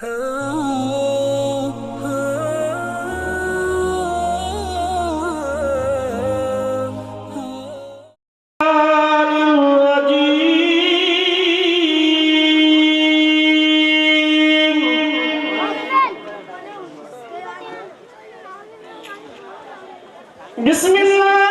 بسم اللہ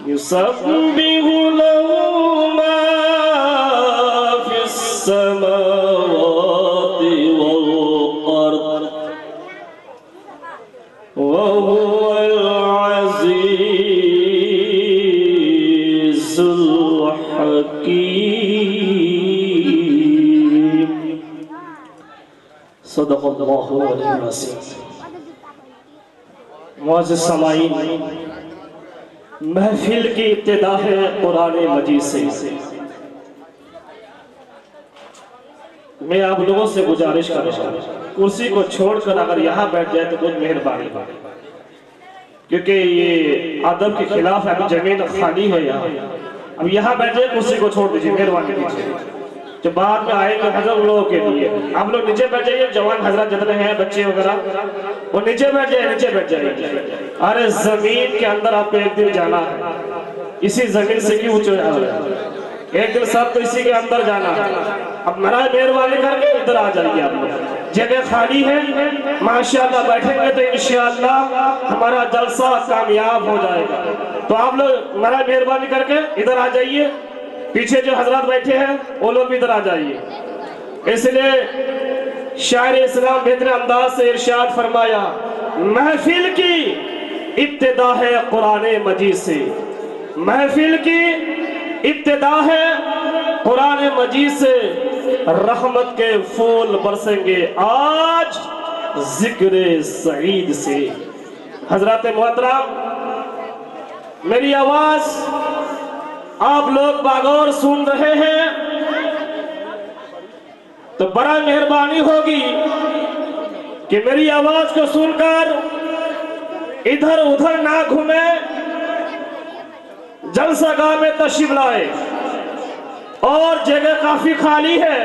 يسبح له ما في السماوات والأرض وهو العزيز الحكيم صدق الله العلي العظيم. معزز سامعین، محفل کی ابتدا ہے قرآن مجید سے. میں آپ لوگوں سے گزارش کروں گا کرسی کو چھوڑ کر اگر یہاں بیٹھ جائے تو بہت مہربانی، کیونکہ یہ ادب کے خلاف ہے. ابھی زمین خالی ہے یہاں، اب یہاں بیٹھ جائے، کرسی کو چھوڑ دیجیے، مہربانی کیجیے. جو بعد میں آئے گا حضرت لوگوں کے لیے آپ لوگ نیچے بیٹھ جائیے. جوان حضرات جتنے ہیں، بچے وغیرہ، وہ نیچے بیٹھ جائے، نیچے بیٹھ جائیے. ارے زمین کے اندر آپ کو ایک دن جانا ہے. اسی زمین سے کیوں اونچے آ رہے ہیں؟ ایک دن سب تو اسی کے اندر جانا ہے. اب میرا مہربانی کر کے ادھر آ جائیے. آپ لوگ جگہ خالی ہے، ماشاءاللہ بیٹھیں گے تو انشاءاللہ ہمارا جلسہ کامیاب ہو جائے گا. تو آپ لوگ میرا مہربانی کر کے ادھر آ جائیے. پیچھے جو حضرات بیٹھے ہیں وہ لوگ بھی ادھر آ جائیے. اس لیے شاعر اسلام بہتر انداز سے ارشاد فرمایا، محفل کی ابتدا ہے قرآن مجید سے. محفل کی ابتدا ہے قرآن مجید سے. رحمت کے پھول برسیں گے آج ذکر سعید سے. حضرات محترم، میری آواز آپ لوگ باغور سن رہے ہیں تو بڑا مہربانی ہوگی کہ میری آواز کو سن کر ادھر ادھر نہ گھومیں، جلسہ گاہ میں تشریف لائے. اور جگہ کافی خالی ہے،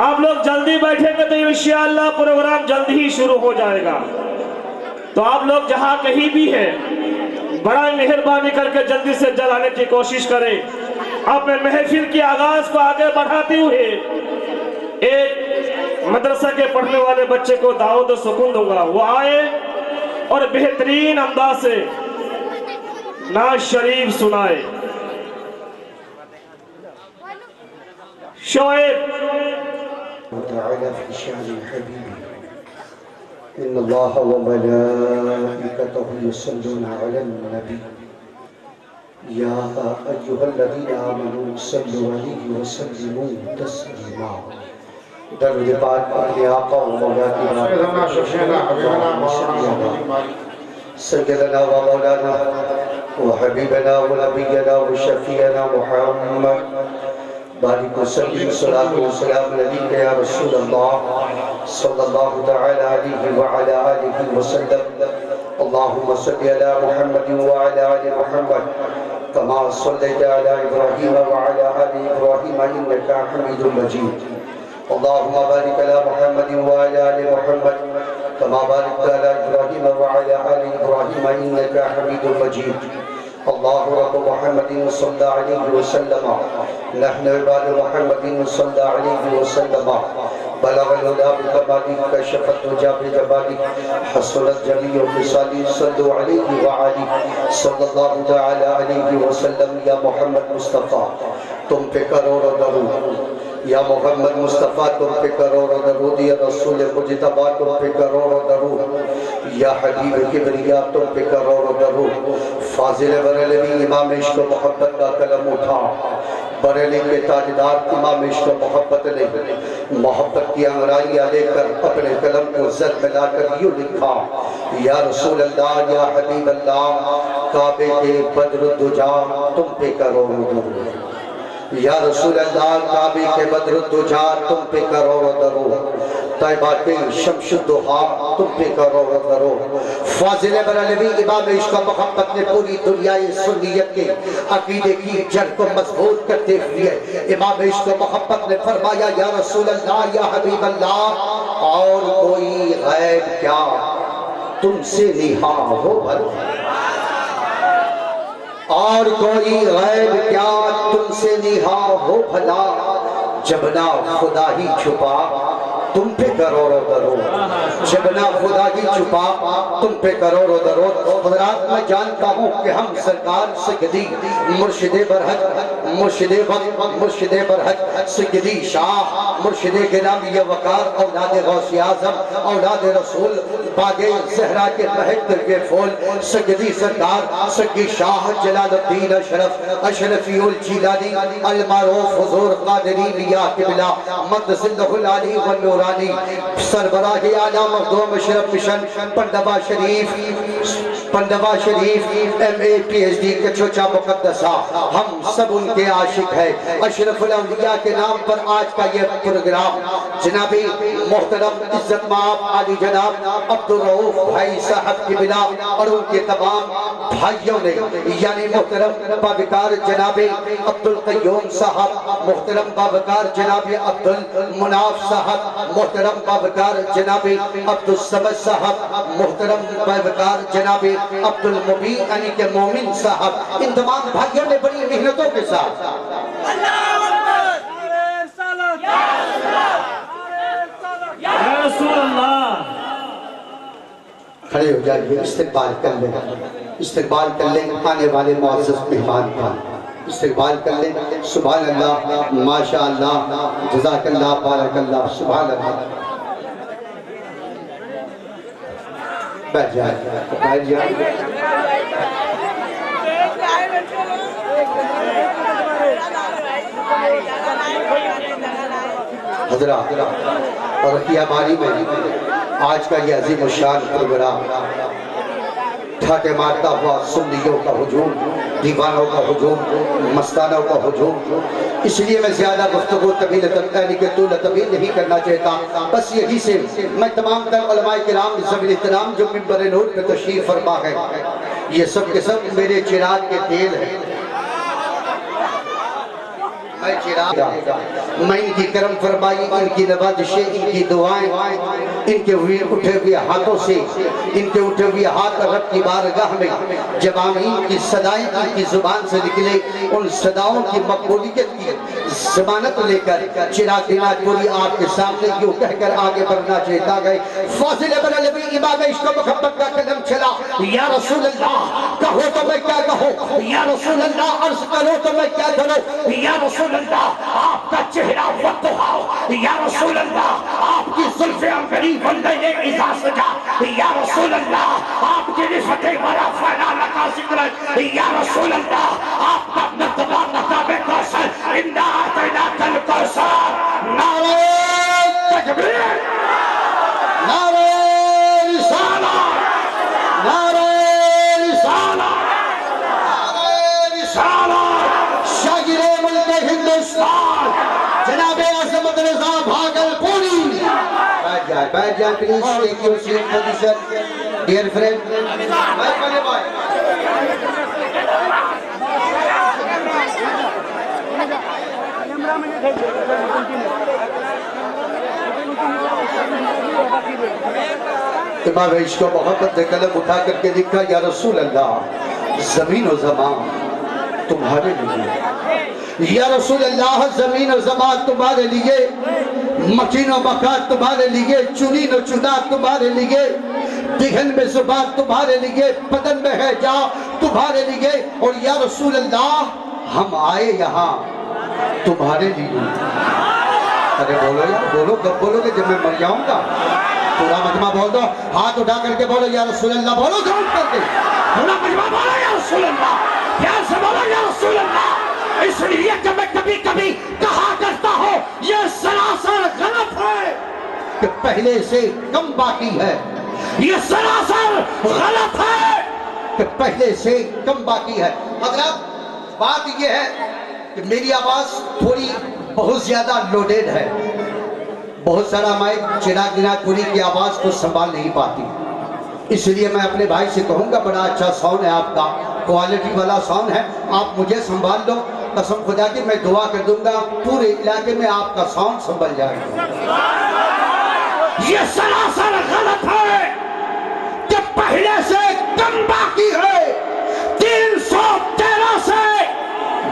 آپ لوگ جلدی بیٹھیں گے تو انشاءاللہ پروگرام جلد ہی شروع ہو جائے گا. تو آپ لوگ جہاں کہیں بھی ہیں بڑا مہربانی کر کے جلدی سے جلد آنے کی کوشش کریں. اب میں محفل کی آغاز کو آگے بڑھاتے ہوئے ایک مدرسہ کے پڑھنے والے بچے کو دعوت و سکون دوں گا. وہ آئے اور بہترین انداز سے نعت شریف سنائے. شعیب تعالى في شأن الحبيب إن الله وملائكته يصلون على النبي يا أيها الذين آمنوا صلوا عليه وسلموا تسليما. درود پاک اپنے آقا و مولا کی سیدنا و مولانا و حبیبنا و نبینا و شفیعنا محمد بارک وسلم صلاة و سلام علیک یا رسول اللہ صلی اللہ تعالی علیہ وعلا آلہ وسلم. اللہم صلی علی محمد وعلا آل محمد کما صلیت علی ابراہیم وعلا آل ابراہیم انکا حمید مجید. اللہم بارک علی محمد وعلا آل محمد کما بارکت علی ابراہیم وعلا آل ابراہیم انکا حمید مجید. اللہ رب محمد صلی علیہ وسلم نحن عباد محمد صلی علیہ وسلم بلغ الہدا بکمالی کشف الدجا بجبالی حسنت جمیع خصالی صلی علیہ وآلہ صلی اللہ تعالی علیہ وسلم. یا محمد مصطفیٰ تم پہ کروڑ درود. یا محمد مصطفیٰ تم پہ کروڑ درود. یا رسول مجتبیٰ تم پہ کروڑ درود. یا حبیب کبریا تم پہ کروڑ درود. فاضل بریلوی امام عشق و محبت کا قلم اٹھا. بریلی کے تاجدار امام عشق و محبت نے محبت کی انگرائیاں لے کر اپنے قلم کو زر ملا کر یوں لکھا. یا رسول اللہ یا حبیب اللہ کعبے کے بدر الدجا تم پہ کروڑ درود. یا رسول اللہ کعبے کے بدر الدجا تم پہ کروڑ درود. طیبہ کے شمس الضحیٰ تم پہ کروڑ درود. فاضل بریلوی امام عشق و محبت نے پوری دنیا سنیت کے عقیدے کی جڑ کو مضبوط کرتے ہوئے امام عشق و محبت نے فرمایا یا رسول اللہ یا حبیب اللہ اور کوئی غیب کیا تم سے نہا ہو بھلا. اور کوئی غیب کیا تم سے نہا ہو بھلا. جب نہ خدا ہی چھپا تم پہ کروڑ درود. جب نہ خدا ہی چھپا تم پہ کروڑ درود. حضرات میں جانتا ہوں کہ ہم سرکار سیدی مرشد برحق مرشد وقت مرشد برحق سیدی شاہ مرشد گرامی وقار اولاد غوث اعظم اولاد رسول باغ زہرا کے مہک کے پھول سیدی سرکار سیدی شاہ جلال الدین اشرفی الجیلانی المعروف حضور قادری لیا قبلہ مقدس اللہ العلی والنور سربراہ اعلیٰ مخدوم اشرف مشن پنڈبا شریف ایم اے پی ایچ ڈی کے چوچا مقدسہ ہم سب ان کے عاشق ہیں. اشرف الاولیاء کے نام پر آج کا یہ پروگرام جناب محترم عزت مآب علی جناب عبدالرؤوف بھائی صاحب کی بنا اور ان کے تمام بھائیوں نے یعنی محترم بابکار جناب عبدالقیوم صاحب محترم بابکار جناب عبدالمناف صاحب محترم بابکار جناب عبدالصمد صاحب محترم بابکار جناب عبدالمبین یعنی کہ مومن صاحب ان تمام بھائیوں نے بڑی محنتوں کے ساتھ رسول اللہ کھڑے ہو جائیے. استقبال کر لیں آنے والے معزز مہمان کا استقبال کر لیں. سبحان اللہ ماشاءاللہ جزاک اللہ بارک اللہ. سبحان اللہ. بیٹھ جائیں. حضرات اور رکیہ باری میں آج کا یہ عظیم الشان پروگرام ٹھاٹے مارتا ہوا سنیوں کا ہجوم دیوانوں کا ہجوم مستانوں کا ہجوم. اس لیے میں زیادہ گفتگو طویل طویل نہیں کرنا چاہتا. بس یہی سے میں تمام تر علماء کرام ذوی احترام جو منبر نور پہ تشریف فرما ہے یہ سب کے سب میرے چراغ کے تیل ہیں. میں ان کی کرم فرمائی ان کی نوازشیں ان کی دعائیں ان کے اٹھے ہوئے ہاتھوں سے، ان کے اٹھے ہوئے ہاتھ رب کی بارگاہ میں جب آمین کی صدائیں ان کی زبان سے نکلے، ان صداؤں کی مقبولیت کی ضمانت لے کر چراغ دینات پوری آپ کے سامنے کیوں کہہ کر آگے بڑھنا چاہتا گئے۔ فاضل ابن علوی امام عشق و محبت کا قدم چلا، یا رسول اللہ کہو تو میں کیا کہوں، یا رسول اللہ عرض کرو تو میں کیا کروں، یا رسول اللہ آپ کا چہرہ وقتہاؤ، یا رسول اللہ آپ کی زلف عنقریب واللیل اذا سجا، یا رسول اللہ آپ کی رفت مرا فعلا لکا ذکر، یا رسول اللہ آپ کا مرتبہ مقام کوثر، انا اعطیناک الکوثر۔ نعرہ تکبیر، نعرہ رسالت، نعرہ رسالت، نعرہ رسالت۔ شاگرد ملک ہندوستان جناب عظمت رضا بھاگلپوری، بیٹھ جائے پلیز، ایک your seat position dear friend, بیٹھ پلے بھائی۔ امام عشق و محبت نے قلم اٹھا کر کے لکھا، یا رسول اللہ زمین و زمان تمہارے لیے، یا رسول اللہ زمین و زمان تمہارے لیے، مکین و مکان تمہارے لیے، چنین و چنا تمہارے لیے، دہن میں زبان تمہارے لیے، بدن میں ہے جا تمہارے لیے، اور یا رسول اللہ ہم آئے یہاں تمہارے لیے۔ ارے بولو یار، بولو کب بولو گے؟ جب میں مر جاؤں گا؟ پورا مجمع بول دو، ہاتھ اٹھا کر کے بولو یا رسول اللہ، بولو جھوٹ کر کے پورا مجمع بولو یا رسول اللہ، پیار سے بولو یا رسول اللہ۔ اس لیے کہ میں کبھی کبھی کہا کرتا ہوں یہ سراسر غلط ہے کہ پہلے سے کم باقی ہے، یہ سراسر غلط ہے کہ پہلے سے کم باقی ہے۔ حضرات بات یہ ہے کہ میری آواز تھوڑی بہت زیادہ لوڈیڈ ہے، بہت سارا مائک چراغ دینات پوری کی آواز کو سنبھال نہیں پاتی، اس لیے میں اپنے بھائی سے کہوں گا بڑا اچھا ساؤنڈ ہے آپ کا، کوالٹی والا ساؤنڈ ہے، آپ مجھے سنبھال لو، قسم خدا کی میں دعا کر دوں گا پورے علاقے میں آپ کا ساؤنڈ سنبھل جائے گا۔ یہ سراسر غلط ہے کہ پہلے سے کم باقی ہے، 313 سے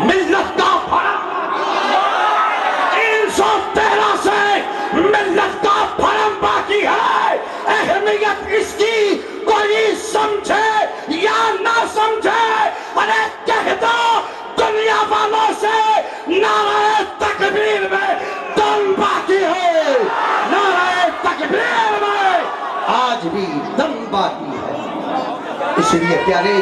ملت کا فرق، 313 سے ملت کا فرم باقی ہے۔ اہمیت اس کی کوئی سمجھے یا نہ سمجھے، ارے کہہ دو دنیا والوں سے نعرہ تکبیر میں دم باقی ہے، نعرہ تکبیر میں آج بھی دم باقی ہے۔ اس لیے پیارے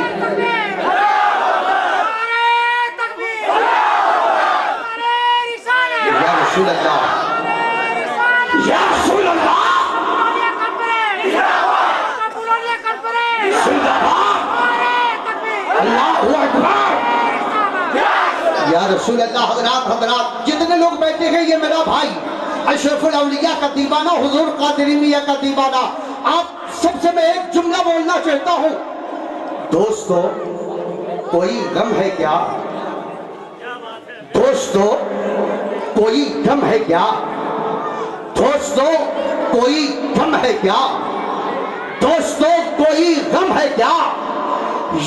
یا رسول اللہ، یا رسول اللہ، اللہ اکبر، یا رسول اللہ۔ حضرات جتنے لوگ بیٹھے ہیں، یہ میرا بھائی اشرف الاولیاء کا دیوانہ، حضور قادری میاں کا دیوانہ، آپ سب سے میں ایک جملہ بولنا چاہتا ہوں، دوستو کوئی غم ہے کیا؟ دوستو کوئی غم ہے کیا؟ دوستو کوئی غم ہے کیا؟ دوستو کوئی غم ہے کیا؟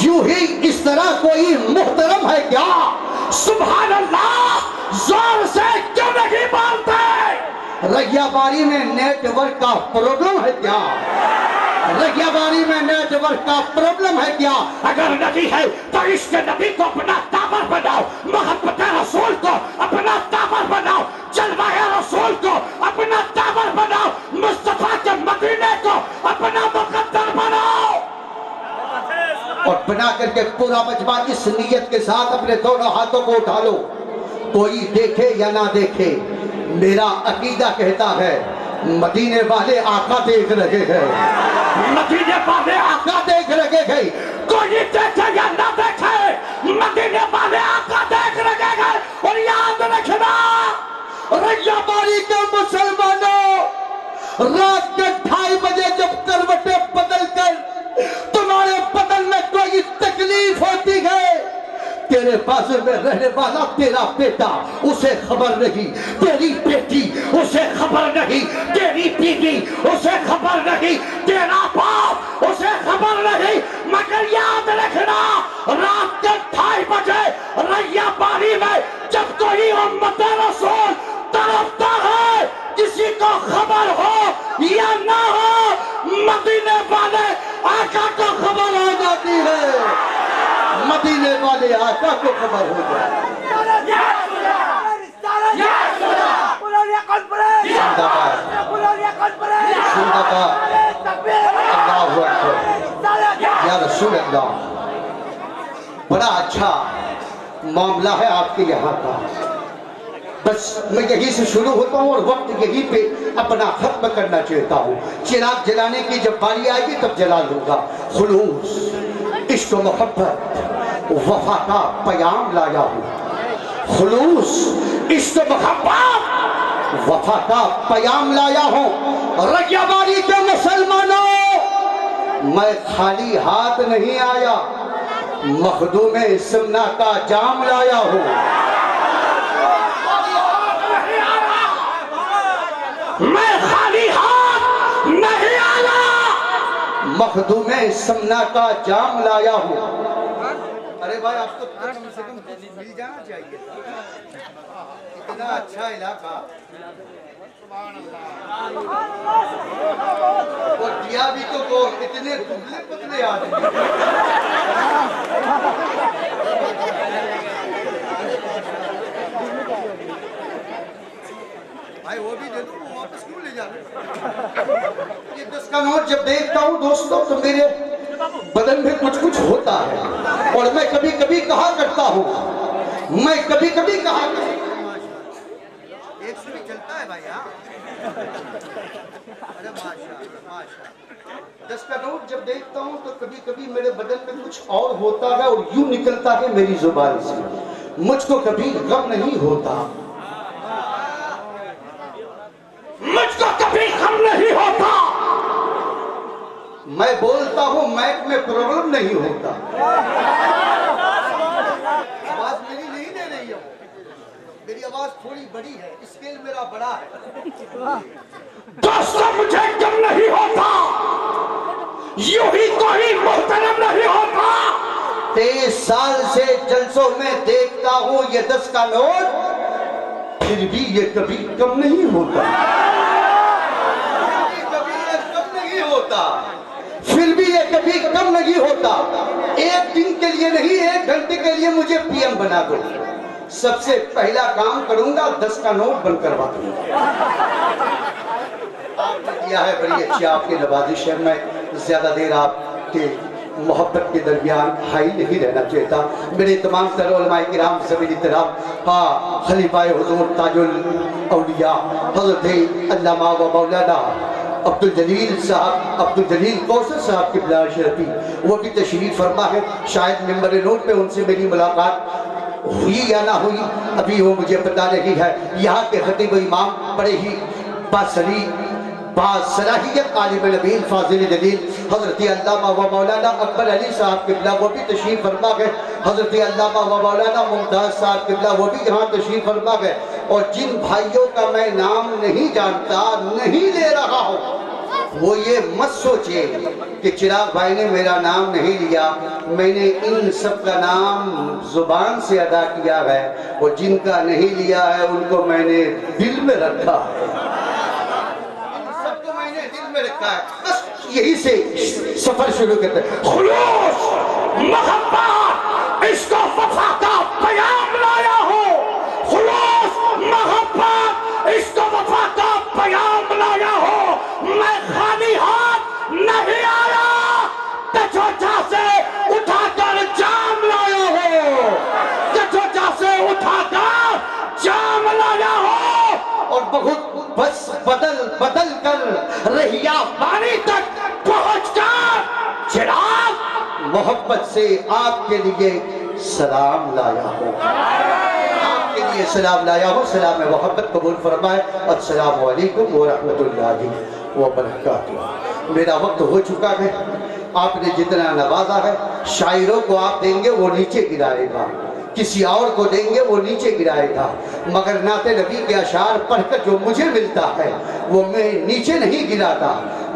یوں ہی اس طرح کوئی محترم ہے کیا؟ سبحان اللہ، زور سے کیوں نہیں بولتے؟ رگیا باری میں نیٹ ورک کا پروبلم ہے کیا؟ رگیا باری میں نیٹ ورک کا پروبلم ہے کیا؟ اگر نہیں ہے تو عشق نبی کو اپنا ٹاور بناؤ، محبت رسول کو اپنا ٹاور بناؤ، جلوہ رسول کو اپنا ٹاور بناؤ، مصطفیٰ کے مدینے کو اپنا مقدر بناؤ، اور بنا کر کے پورا مجمع اس نیت کے ساتھ اپنے دونوں ہاتھوں کو اٹھا لو، کوئی دیکھے یا نہ دیکھے میرا عقیدہ کہتا ہے مدینے والے آقا دیکھ رہے ہیں، مدینے والے آقا دیکھ رہے ہیں، کوئی دیکھے یا نہ دیکھے مدینے والے آقا دیکھ رہے ہیں۔ اور یاد رکھنا رگیا باری کے مسلمانوں، رات کے 2:30 بجے جب کروٹیں بدل کر تمہارے بدن میں کوئی تکلیف ہوتی ہے تیرے بازو میں رہنے والا تیرا بیٹا اسے خبر نہیں، تیری بیٹی اسے خبر نہیں، تیری بیوی اسے خبر نہیں، تیرا باپ اسے خبر نہیں، مگر یاد رکھنا رات کے 2:30 بجے ریا باری میں جب کوئی امت رسول تڑپتا ہے، کسی کو خبر ہو یا نہ ہو، مدینے والے آقا کو خبر ہو جاتی ہے، مدینے والے آقا کو خبر ہو جاتی ہے۔ اللہ اکبر یا رسول اللہ، بڑا اچھا معاملہ ہے آپ کے یہاں کا، بس میں یہی سے شروع ہوتا ہوں اور وقت یہی پہ اپنا ختم کرنا چاہتا ہوں۔ چراغ جلانے کی جب باری آئے گی تب جلا لوں گا۔ خلوص، عشق و محبت، وفا کا پیام لایا ہوں۔ خلوص، عشق و محبت، وفا کا پیام لایا ہوں۔ ریا باری کے مسلمانوں، میں خالی ہاتھ نہیں آیا، مخدوم سمنا کا جام لایا ہوں۔ میں خالی ہاتھ نہیں آیا، مخدوم سمنا کا جام لایا ہوں۔ ارے بھائی آپ کو کم سے کم مل جانا چاہیے، اتنا اچھا علاقہ، اور کیا بھی تو کون، اتنے دبلے پتلے آدمی۔ بھائی وہ بھی دے دو، وہ واپس کیوں لے جاتے؟ یہ 10 کا نوٹ جب دیکھتا ہوں دوستوں تو میرے بدن میں کچھ ہوتا ہے، اور میں کبھی کبھی کہا کرتا ہوں، میں کبھی کبھی کہا کرتا ہوں، ایک سے بھی چلتا ہے بھائی، ہاں ارے ماشاءاللہ۔ 10 کا نوٹ جب دیکھتا ہوں تو کبھی کبھی میرے بدن میں کچھ اور ہوتا ہے، اور یوں نکلتا ہے میری زبان سے، مجھ کو کبھی غم نہیں ہوتا، مجھ کو کبھی غم نہیں ہوتا، میں بولتا ہوں مائک میں پرابلم نہیں ہوتا۔ آواز میری نہیں دے رہی ہے، میری آواز تھوڑی بڑی ہے، اسکیل میرا بڑا ہے۔ دوستوں مجھے غم نہیں ہوتا، یوں ہی کوئی محترم نہیں ہوتا۔ 23 سال سے جلسوں میں دیکھتا ہوں یہ 10 کا نوٹ، پھر بھی یہ کبھی کم نہیں ہوتا، پھر بھی یہ کبھی کم نہیں ہوتا۔ ایک دن کے لیے نہیں، 1 گھنٹے کے لیے مجھے پی ایم بنا دو، سب سے پہلا کام کروں گا 10 کا نوٹ بند کروا دوں گا۔ آپ نے کیا ہے بڑی اچھی آپ کی نوازش ہے، میں زیادہ دیر آپ کے محبت کے درمیان ہائی نہیں رہنا چاہتا۔ میرے تمام تر علماء کرام سبیل احترام، خلیفہ حضور تاج الاولیاء حضرت علامہ و مولانا عبدالجلیل صاحب، عبدالجلیل کوثر صاحب قبلہ شرفی، وہ بھی تشریف فرما ہے، شاید ممبر نور پہ ان سے میری ملاقات ہوئی یا نہ ہوئی ابھی وہ مجھے پتہ نہیں ہے۔ یہاں کے خطیب و امام بڑے ہی باصلاحیت عالم نبیل فاضل جلیل حضرت علامہ و مولانا اکبر علی صاحب قبلہ، وہ بھی تشریف فرما گئے۔ حضرت علامہ و مولانا ممتاز صاحب قبلہ، وہ بھی یہاں تشریف فرما گئے۔ اور جن بھائیوں کا میں نام نہیں جانتا، نہیں لے رہا ہوں، وہ یہ مت سوچے کہ چراغ بھائی نے میرا نام نہیں لیا، میں نے ان سب کا نام زبان سے ادا کیا ہے، اور جن کا نہیں لیا ہے ان کو میں نے دل میں رکھا ہے، ان سب کو میں نے دل میں رکھا ہے۔ بس یہی سے سفر شروع کرتے ہیں۔ خلوص، محبت، عشق و وفا کا پیام لایا ہوں، خلوص، محبت، عشق و وفا کا پیام لایا ہوں، میں خالی ہاتھ نہیں آیا، کچوچا سے اٹھا کر جام لایا ہوں، کچوچا سے اٹھا کر جام لایا ہوں، اور بہت بس بدل کر رہیا پانی تک پہنچ کر چراغ محبت سے آپ کے لیے سلام لایا ہوں، آپ کے لیے سلام لایا ہوں۔ سلام محبت قبول فرمائے۔ السلام علیکم ورحمۃ اللہ وبرکاتہ۔ میرا وقت ہو چکا ہے، آپ نے جتنا نوازا ہے، شاعروں کو آپ دیں گے وہ نیچے گرائے گا، کسی اور کو دیں گے وہ نیچے گرائے گا، مگر نعت نبی کے اشعار پڑھ کر جو مجھے ملتا ہے وہ میں نیچے نہیں گراتا،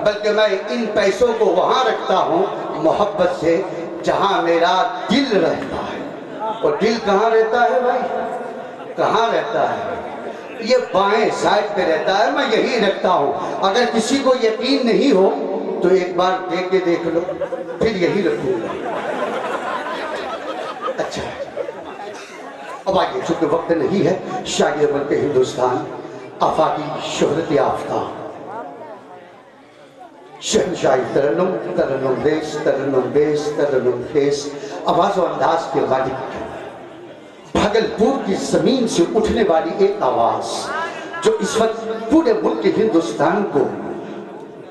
بلکہ میں ان پیسوں کو وہاں رکھتا ہوں محبت سے جہاں میرا دل رہتا ہے۔ اور دل کہاں رہتا ہے بھائی؟ کہاں رہتا ہے؟ یہ بائیں سائڈ پہ رہتا ہے، میں یہی رکھتا ہوں۔ اگر کسی کو یقین نہیں ہو تو ایک بار دیکھ کے دیکھ لو، پھر یہی رکھوں گا۔ اچھا اب آگے چونکہ وقت نہیں ہے، شاعر ملک ہندوستان، آفاقی شہرت یافتہ، شہنشاہی ترنم، ترنم ریس، ترنم بیس، ترنم خیز، آواز و انداز کے مالک، بھاگلپور کی زمین سے اٹھنے والی ایک آواز جو اس وقت پورے ملک ہندوستان کو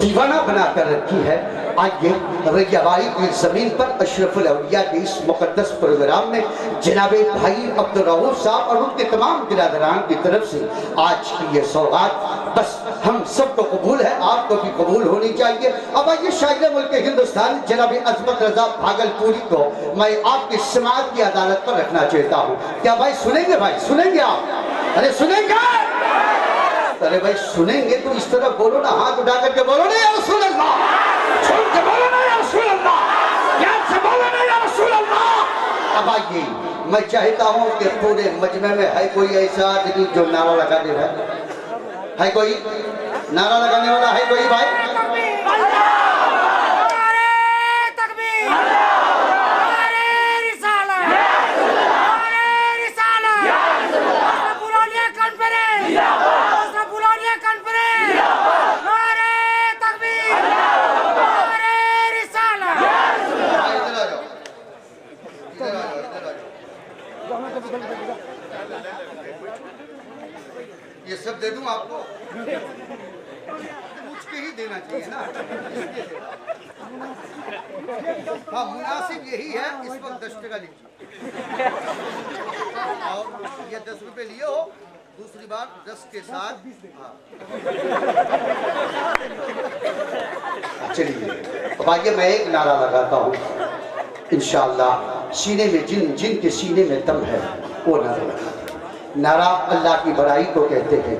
دیوانہ بنا کر رکھی ہے۔ آئیے ریاواری کی زمین پر اشرف الاولیاء کے اس مقدس پروگرام میں جناب بھائی عبدالرؤوف صاحب اور ان کے تمام برادران کی طرف سے آج کی یہ سوغات بس ہم سب کو قبول ہے، آپ کو بھی قبول ہونی چاہیے۔ اب آئیے شاعر ملک ہندوستان جناب عظمت رضا بھاگلپوری کو میں آپ کی سماعت کی عدالت پر رکھنا چاہتا ہوں۔ کیا بھائی سنیں گے؟ بھائی سنیں گے آپ؟ ارے سنیں گے؟ ارے بھائی سنیں گے تو اس طرح بولو نا، ہاتھ اٹھا کر کے بولو نا یا رسول اللہ، چھوڑ کے بولو نا یا رسول اللہ، یاد سے بولو نا یا رسول اللہ۔ اب آئیے میں چاہتا ہوں کہ پورے مجمع میں ہے کوئی ایسا آدمی جو نعرہ لگا دے بھائی؟ ہے کوئی نعرہ لگانے والا؟ ہے کوئی بھائی؟ یہ سب دے دوں آپ کو؟ پوچھ کے ہی دینا چاہیے نا۔ ہاں مناسب یہی ہے، اس وقت 10 ٹکا لکھیے اور یہ 10 روپے لیے ہو، دوسری بار 10 کے ساتھ۔ چلیے اب آئیے میں ایک نعرہ لگاتا ہوں انشاءاللہ، سینے میں جن کے سینے میں دم ہے وہ نعرہ لگاتا ہوں۔ نعرہ اللہ کی بڑائی کو کہتے ہیں،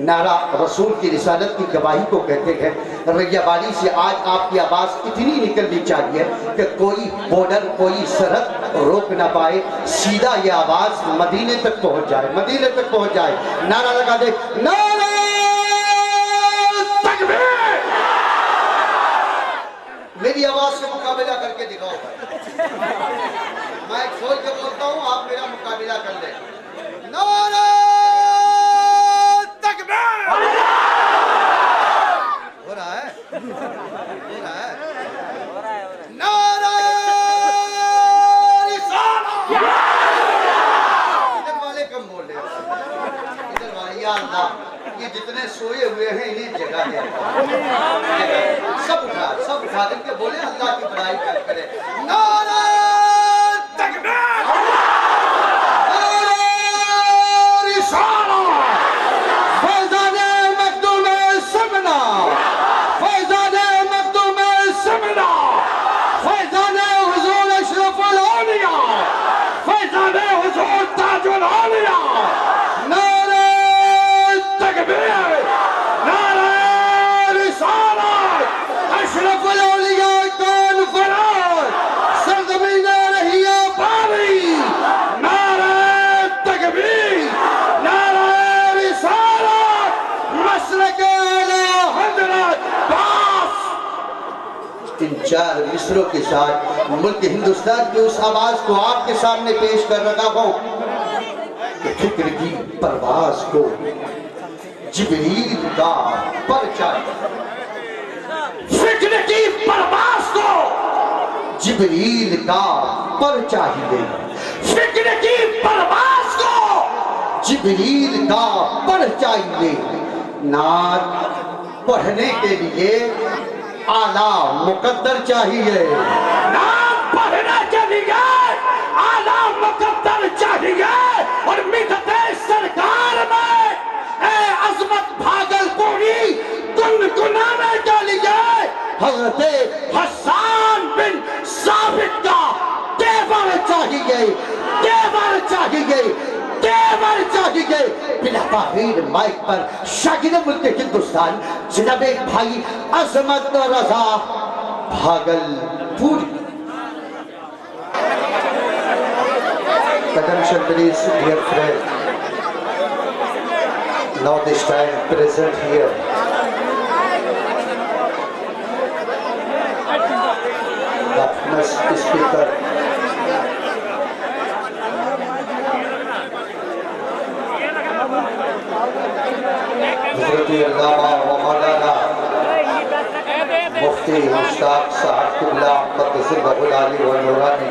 نعرہ رسول کی رسالت کی گواہی کو کہتے ہیں۔ ریاواری سے آج آپ کی آواز اتنی نکلنی چاہیے کہ کوئی بورڈر، کوئی سرحد روک نہ پائے، سیدھا یہ آواز مدینے تک پہنچ جائے، مدینے تک پہنچ جائے۔ نعرہ لگا دے، نعرہ تکبیر! میری آواز سے مقابلہ کر کے دکھاؤ بھائی، میں ایک کھول کے بولتا ہوں، آپ میرا مقابلہ کر لیں۔ نعرہ تکبیر! ہو رہا ہے؟ ہو رہا ہے؟ نعرہ رسالہ! ادھر والے کم بول رہے ہیں، ادھر والے یا اللہ یہ جتنے سوئے ہوئے ہیں انہیں جگہ دے، سب اٹھا دیں کے بولے اللہ کی بڑائی کرے۔ نعرہ تکبیر! ان 4 مصروں کے ساتھ ملک ہندوستان کی اس آواز کو آپ کے سامنے پیش کر رہا ہوں کہ فکر کی پرواز کو جبریل کا پر چاہیے، فکر کی پرواز کو جبریل کا پر چاہیے، فکر کی پرواز کو جبریل کا پر چاہیے۔ نعت پڑھنے کے لیے اعلیٰ مقدر چاہیے، نعت پڑھنے کے لیے اعلیٰ مقدر چاہیے، اور مدت سرکار میں اے عظمت بھاگلپوری گنگنانے کے لیے حضرت حسان بن ثابت کا تیور چاہیے۔ چاہیے، تیور چاہیے، تیور چاہیے۔ بلا تاخیر مائک پر شاگرد ملک ہندوستان جناب بھائی عظمت رضا بھاگل پوری۔ Attention please, dear friend. Now this time present here. The famous speaker. حضرت علامہ و مولانا مفتی مشتاق صاحب قبلہ قدس سرہ العالی و نورانی،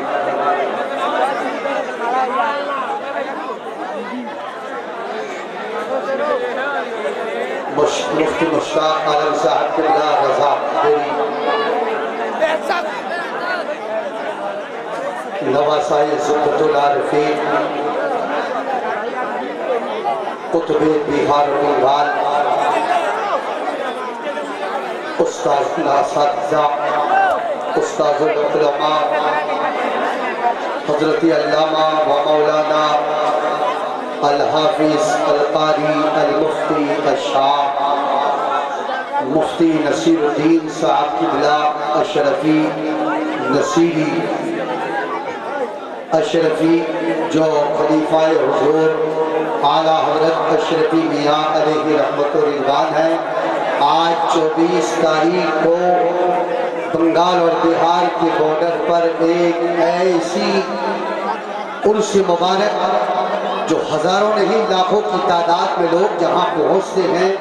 مفتی مشتاق عالم صاحب قبلہ رضا دیری، نواسائی زبط العارفین، قطب بہار بنگال، استاذ اساتذہ، استاذ العلماء، حضرت علامہ و مولانا الحافظ القاری المفتی الشاہ مفتی نصیر الدین صاحب قبلہ اشرفی نصیری اشرفی، جو خلیفہ حضور اعلیٰ حضرت اشرفی میاں علیہ رحمت و رضوان ہے۔ آج 24 تاریخ کو بنگال اور بہار کے بارڈر پر ایک ایسی عرس مبارک جو ہزاروں نہیں لاکھوں کی تعداد میں لوگ جہاں پہنچتے ہیں،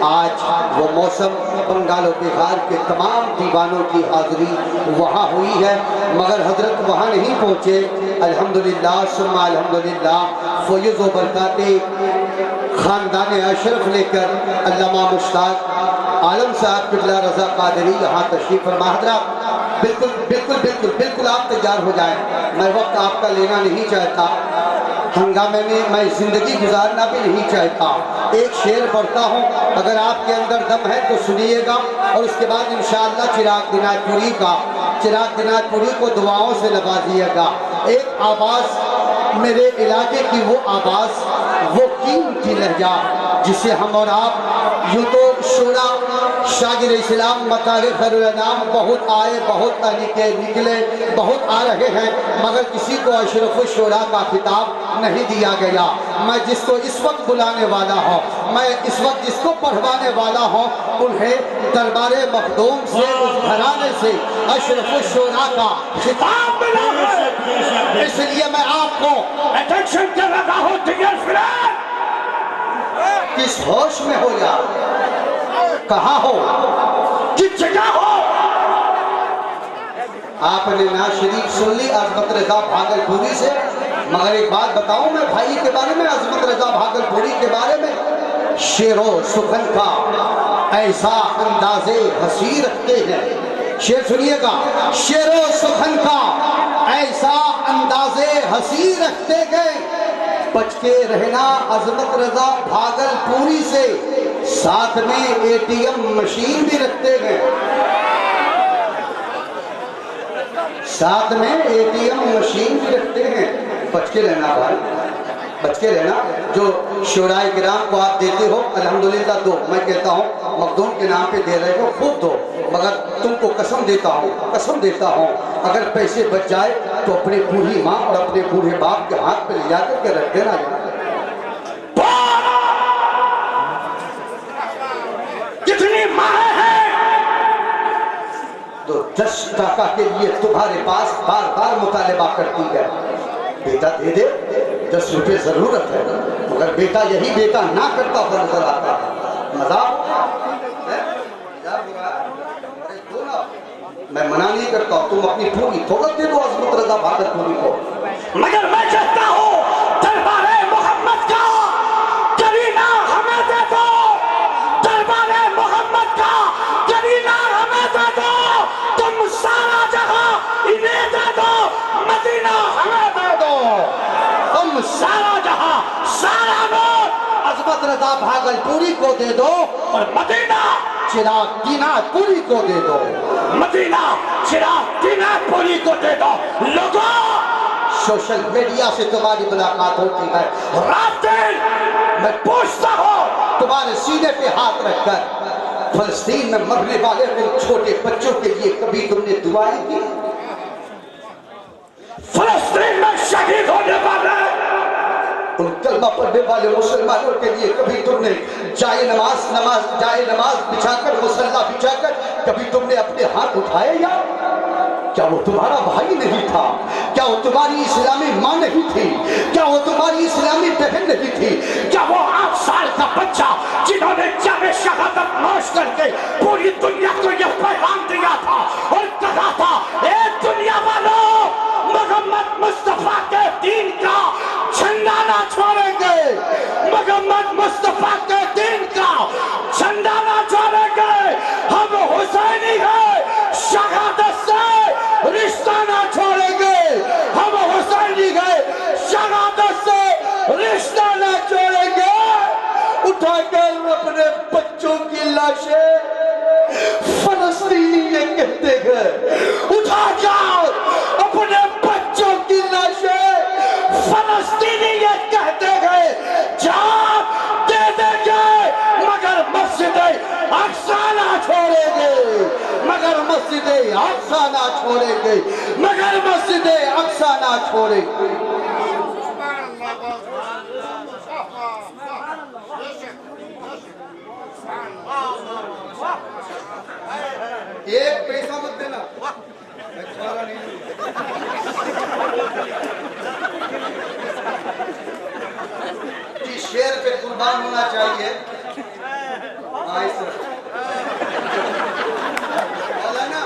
آج وہ موسم بنگال و بہار کے تمام دیوانوں کی حاضری وہاں ہوئی ہے، مگر حضرت وہاں نہیں پہنچے۔ الحمدللہ ثم الحمدللہ، فیض و برکات خاندان اشرف لے کر علامہ مشتاق عالم صاحب قبلہ رضا قادری یہاں تشریف فرما۔ حضرات بالکل بالکل بالکل بالکل آپ تیار ہو جائیں، میں وقت آپ کا لینا نہیں چاہتا، ہنگامے میں زندگی گزارنا بھی نہیں چاہتا۔ ایک شعر پڑھتا ہوں، اگر آپ کے اندر دم ہے تو سنیے گا، اور اس کے بعد انشاءاللہ چراغ دینات پوری کو دعاؤں سے نوازیے گا۔ ایک آواز میرے علاقے کی، وہ آواز، وہ قیمتی لہجہ جسے ہم اور آپ یوں تو شورا شاگرد اسلام مطالع خیر الانام بہت آئے، بہت نکلے، بہت آ رہے ہیں، مگر کسی کو اشرف الشورا کا خطاب نہیں دیا گیا۔ میں جس کو اس وقت بلانے والا ہوں، میں اس وقت جس کو پڑھوانے والا ہوں، انہیں دربار مخدوم سے، اس گھرانے سے اشرف الشورا کا خطاب ملا ہے۔ اس لیے میں آپ کو اٹینشن کر رہا ہوں، ڈیئر فرینڈ، کس ہوش میں ہو یا کہاں ہو، کس جگہ ہو۔ آپ نے نعت شریف سن لی عظمت رضا بھاگل پوری سے، مگر ایک بات بتاؤں میں بھائی کے بارے میں، عظمت رضا بھاگل پوری کے بارے میں، شعر و سخن کا ایسا انداز حسین رکھتے ہیں۔ شعر سنیے گا، شعر و سخن کا ایسا انداز حسین رکھتے گئے، بچ کے رہنا عظمت رضا بھاگل پوری سے، ساتھ میں اے ٹی ایم مشین بھی رکھتے گئے، ساتھ میں اے ٹی ایم مشین بھی رکھتے ہیں۔ بچ کے رہنا بھائی، بچ کے رہنا۔ جو شورائے کرام کو آپ دیتے ہو الحمدللہ دو، میں کہتا ہوں مخدوم کے نام پہ دے رہے ہو خوب دو، مگر تم کو قسم دیتا ہوں اگر پیسے بچ جائے تو اپنے بوڑھی ماں اور اپنے بوڑھے باپ کے ہاتھ پہ لے جا کر کے رکھ دینا۔ کتنی ماں ہے تو 10 ٹکا کے لیے تمہارے پاس بار بار مطالبہ کرتی ہے، بیٹا دے دے، 10 روپے ضرورت ہے، مگر بیٹا یہی بیٹا نہ کرتا ہوا نظر آتا ہے۔ مذاق میں منع نہیں کرتا ہوں، تم اپنی پوری تھوڑت دے دو عظمت رضا بھاگل پوری کو، مگر میں چاہتا ہوں دربار محمد کا کرینہ ہمیں دے دو، دربار محمد کا کرینہ ہمیں دے دو، تم سارا جہاں انہیں دے دو، مدینہ ہمیں دے دو، تم سارا جہاں سارا نور عظمت رضا بھاگل پوری کو دے دو، اور مدینہ چراغ دینات پوری کو دے دو، مدینہ چراغ دینات پوری کو دے دو۔ لوگوں سوشل میڈیا سے تمہاری ملاقات ہوتی ہے، رات دن میں پوچھتا ہوں تمہارے سینے پہ ہاتھ رکھ کر، فلسطین میں مرنے والے ان چھوٹے بچوں کے لیے کبھی تم نے دعائیں کی؟ فلسطین میں شہید ہونے والے ان کلمہ پڑھنے والے مسلمانوں کے لیے کبھی تم نے جائے نماز بچھا کر، مصلی بچھا کر کبھی تم نے اپنے ہاتھ اٹھائے؟ یا کیا وہ تمہارا بھائی نہیں تھا؟ کیا وہ تمہاری اسلامی ماں نہیں تھی؟ کیا وہ تمہاری اسلامی بہن نہیں تھی؟ کیا وہ 8 سال کا بچہ جنہوں نے جام شہادت نوش کر کے پوری دنیا کو یہ پیغام دیا تھا اور کہا تھا اے دنیا والوں، محمد مصطفیٰ کے دین کا جھنڈا نہ چھوڑیں گے، محمد مصطفیٰ کے دین کا جھنڈا نہ چھوڑیں گے، ہم حسینی ہیں، شہادت سے رشتہ نہ چھوڑیں گے، ہم حسینی ہیں، شہادت سے رشتہ نہ چھوڑیں گے۔ اٹھا کر اپنے بچوں کی لاشیں فلسطینی یہ کہتے ہیں، اٹھا کر اپنے بچوں کی لاشیں فلسطینی یہ کہتے ہیں، جان دے دیں گے مگر مسجد اقصی نہ چھوڑیں گے، مگر مسجد اقصی نہ چھوڑیں گے، مگر مسجد اقصی نہ چھوڑیں گے۔ ایک پیسہ مت دینا، میں چھوڑا نہیں ہوں۔ اس شعر پہ قربان ہونا چاہیے۔ مولانا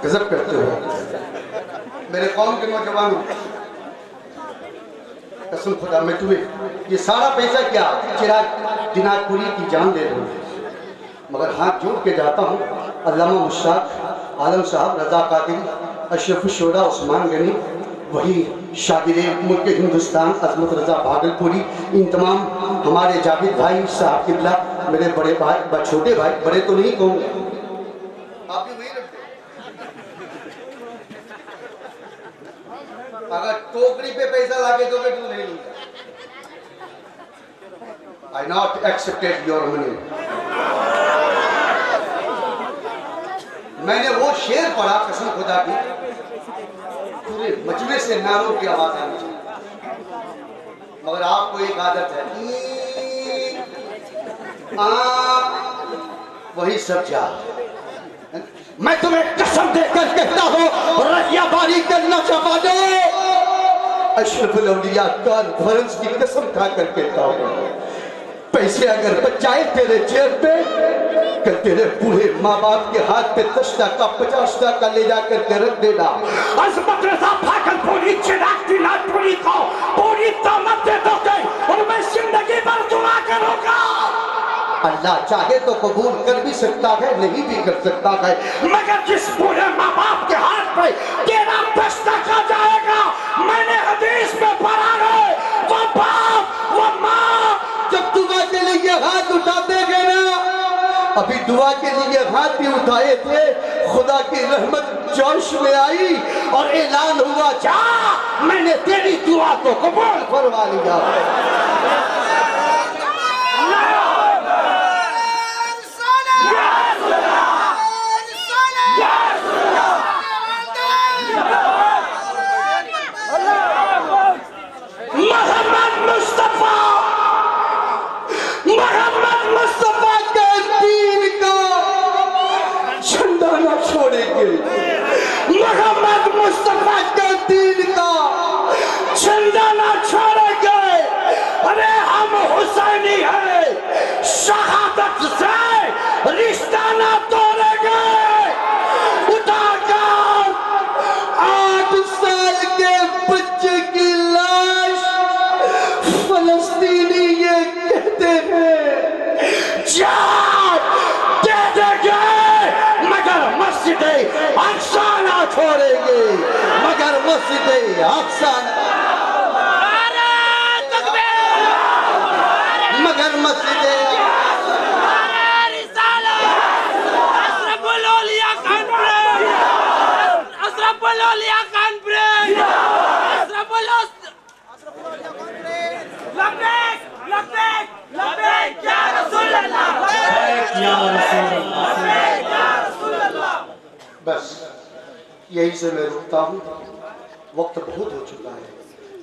غضب کرتے ہو میرے قوم کے نوجوانوں، قسم خدا میں تمہیں یہ سارا پیسہ کیا چراغ دینار پوری کی جان دے دوں، مگر ہاتھ جوڑ کے جاتا ہوں علامہ مشتاق عالم صاحب، رضا قادری، اشرف الشہداء عثمان غنی، وہی شاگرد ملک ہندوستان عظمت رضا بھاگلپوری، ان تمام ہمارے جاوید بھائی صاحب قبلہ، میرے بڑے بھائی، چھوٹے بھائی، بڑے تو نہیں کہوں گے، آپ بھی وہی رکھتے اگر ٹوکری پہ پیسہ لاگے تو میں تو نہیں لوں گا۔ I not accepted your money۔ میں نے وہ شعر پڑھا قسم خدا کی، پورے مجمع سے نعروں کی آواز آنی چاہیے، مگر آپ کو ایک عادت ہے وہی سب جا۔ میں تمہیں قسم دے کر کہتا ہوں رہیا باری کرنا چاہتا اشرف الاولیاء کانفرنس کی قسم کھا کر کہتا ہوں، پیسے اگر بچائے تیرے جیب پہ، کہ تیرے بوڑھے ماں باپ کے ہاتھ پہ 10 ٹکا 50 ٹکا لے جا کر کے رکھ دینا۔ عظمت رضا بھاگلپوری چراغ دینار پوری کو پوری دامت دے دو گے اور میں زندگی بھر دعا کروں گا۔ اللہ چاہے تو قبول کر بھی سکتا ہے، نہیں بھی کر سکتا ہے، مگر جس بوڑھے ماں باپ کے ہاتھ پہ تیرا 10 ٹکا جائے گا، میں نے حدیث میں پڑھا ہے، وہ باپ وہ ماں جب دعا کے لیے ہاتھ اٹھاتے گے نا، ابھی دعا کے لیے ہاتھ بھی اٹھائے تھے، خدا کی رحمت جوش میں آئی اور اعلان ہوا جا میں نے تیری دعا کو قبول فرما لیا۔ محمد مصطفیٰ کے دین کا جھنڈا نہ چھوڑیں گے، محمد مصطفیٰ کے دین کا جھنڈا نہ چھوڑیں گے، ارے ہم حسینی ہیں، شہادت سے رشتہ نہ توڑیں گے۔ اٹھا کر 8 سال کے بچے کی لاش فلسطینی یہ کہتے ہیں جان دے دیں گے مگر مسجد اقصی نہ چھوڑیں گے، مگر مسجد اقصی یہی سے میں رکتا ہوں، وقت بہت ہو چکا ہے،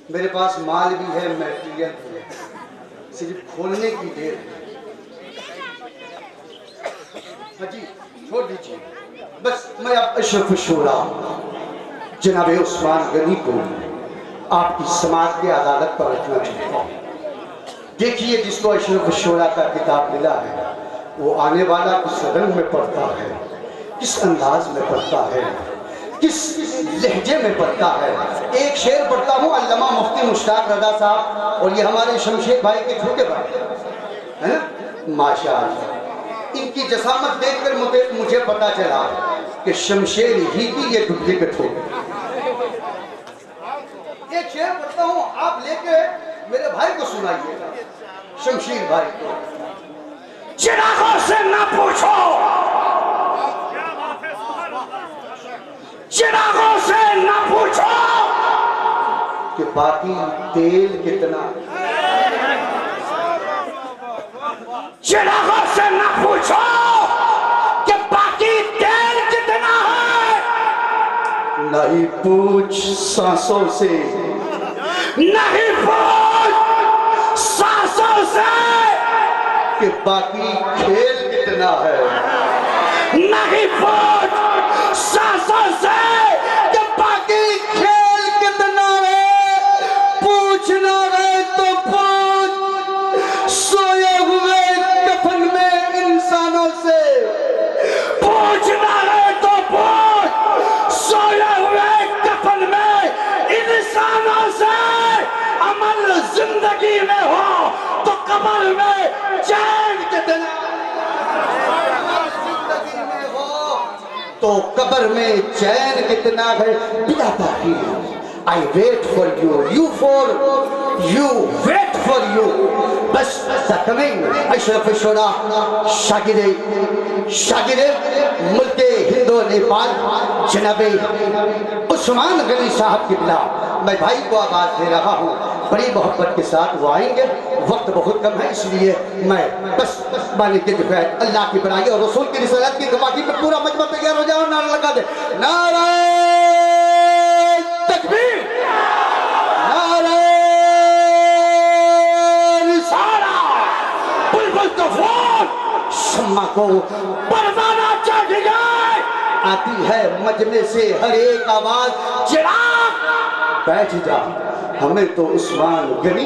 میرے پاس مال بھی ہے، میٹیریل بھی ہے، صرف کھولنے کی دیر ہے۔ ہاں جی چھوڑ دیجیے، بس میں اب اشرف الشورا جناب عثمان غنی کو آپ کی سماعت کی عدالت پر رکھنا چاہتا ہوں۔ دیکھیے جس کو اشرف الشورا کا کتاب ملا ہے وہ آنے والا کس رنگ میں پڑھتا ہے، کس انداز میں پڑھتا ہے، کس لہجے میں پڑھتا ہے۔ ایک شعر پڑھتا ہوں علامہ مفتی مشتاق رضا صاحب، اور یہ ہمارے شمشیر بھائی کے چھوٹے بھائی ہے نا، ماشاءاللہ ان کی جسامت دیکھ کر مجھے پتا چلا کہ شمشیر ہی کی یہ ڈپلیکیٹ ہو۔ ایک شعر پڑھتا ہوں، آپ لے کے میرے بھائی کو سنائیے گا، شمشیر بھائی کو۔ چراغوں سے نہ پوچھو، چراغوں سے نہ پوچھو کہ باقی تیل کتنا، چراغوں سے نہ پوچھو کہ باقی تیل کتنا ہے، نہیں پوچھ سانسوں سے، نہیں پوچھ سانسوں سے کہ باقی کھیل کتنا ہے، نہیں پوچھ سانسوں سے کہ باقی کھیل کتنا ہے۔ پوچھنا ہے تو پوچھ سوئے ہوئے کفن میں انسانوں سے، پوچھنا ہے تو پوچھ سوئے ہوئے کفن میں انسانوں سے۔ عمل زندگی میں ہو تو قبر میں چین کتنا، زندگی میں ہو تو قبر میں چین کتنا ہے۔ بلا تاخیر I wait for you, you wait for you۔ بس the coming اشرف الشورا شاگرد ملک ہند و نیپال جناب عثمان غنی صاحب قبلہ، میں بھائی کو آواز دے رہا ہوں، بڑی محبت کے ساتھ وہ آئیں گے، وقت بہت کم ہے، اس لیے میں بس مالک کے دفعہ اللہ کی بڑائی اور رسول کی رسالت کی گواہی میں پورا مجمع تیار ہو جائے اور نعرہ لگا دے، نعرہ تکبیر، نعرہ رسالہ، بلبل طوفان شمع کو پروانہ چڑھ گئے، آتی ہے مجمع سے ہر ایک آواز، چراغ بیٹھ جا ہمیں تو عثمان غنی